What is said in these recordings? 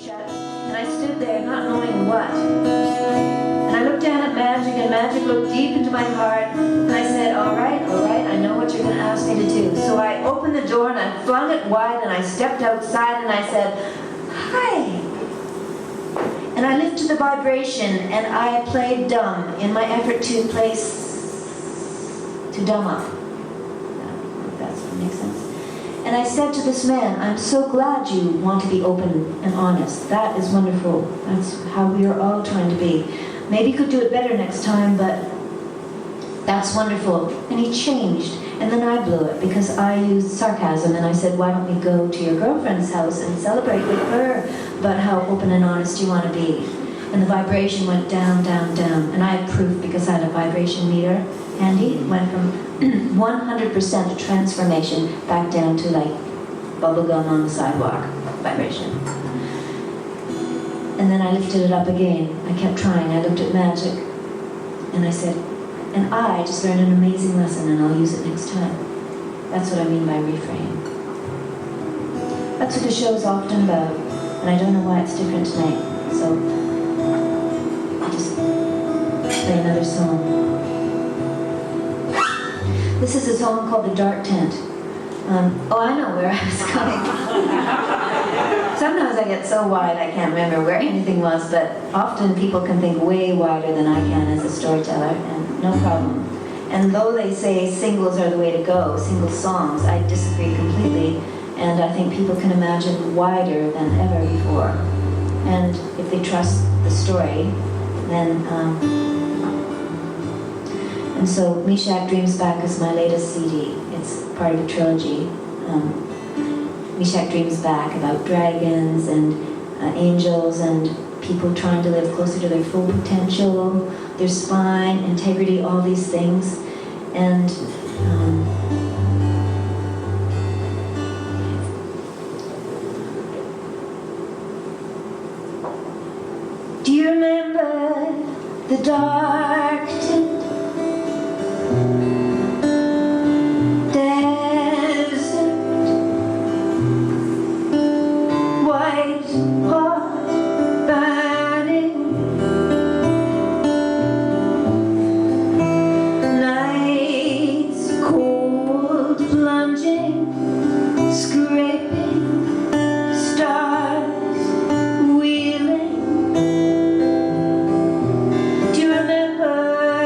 shut, and I stood there not knowing what. And I looked down at Magic, and Magic looked deep into my heart, and I said, all right, I know what you're going to ask me to do. So I opened the door, and I flung it wide, and I stepped outside, and I said, hi. And I lifted the vibration, and I played dumb in my effort to dumb up. If that's what makes sense. And I said to this man, I'm so glad you want to be open and honest. That is wonderful. That's how we are all trying to be. Maybe you could do it better next time, but that's wonderful. And he changed. And then I blew it because I used sarcasm, and I said, why don't we go to your girlfriend's house and celebrate with her about how open and honest you want to be. And the vibration went down, down, down. And I had proof because I had a vibration meter handy. It went from 100% transformation back down to like bubblegum on the sidewalk vibration. And then I lifted it up again. I kept trying. I looked at Magic, and I said, and I just learned an amazing lesson, and I'll use it next time. That's what I mean by reframe. That's what the show is often about, and I don't know why it's different tonight. So I'll just play another song. This is a song called The Dark Tent. Oh, I know where I was going. Sometimes I get so wide I can't remember where anything was, but often people can think way wider than I can as a storyteller, and no problem. And though they say singles are the way to go, single songs, I disagree completely, and I think people can imagine wider than ever before. And if they trust the story, then and so Meshach Dreams Back is my latest CD. It's part of a trilogy. Meshach Dreams Back about dragons and angels and people trying to live closer to their full potential, their spine, integrity, all these things. And do you remember the dark tent? Do you remember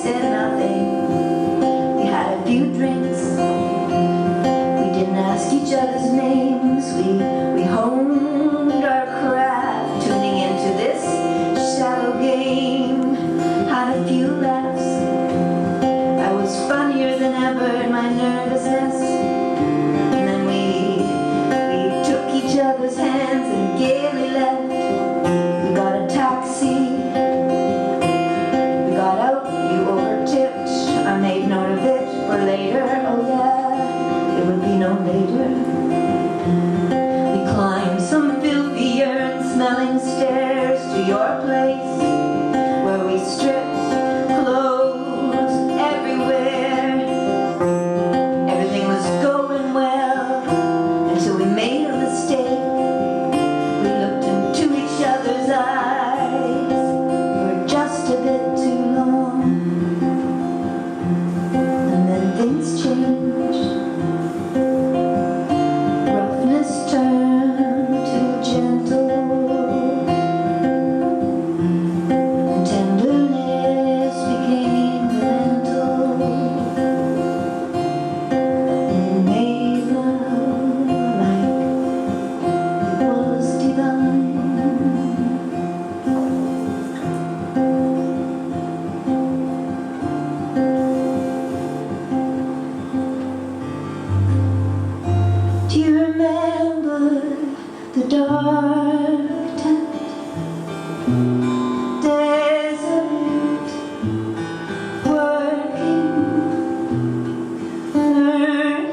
said nothing. We had a few drinks. We didn't ask each other's names. We honed our craft, tuning into this shallow game. Had a few laughs. I was funnier than ever in my nervousness. And then we took each other's hands and gaily left. We got a taxi. We got out, you overtipped. I made note of it for later. Oh yeah, it would be no later. We climbed some filthy urine-smelling stairs to your place, where we stripped clothes everywhere. Everything was going well until we made a mistake. We looked into each other's eyes for just a bit too long, and then things changed. Roughness turned to gentle, and tenderness became mental. We made love like it was divine. Do you remember the dark tent, desert, working, learning,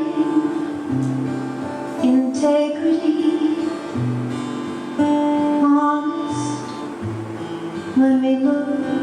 integrity, honest when we moved?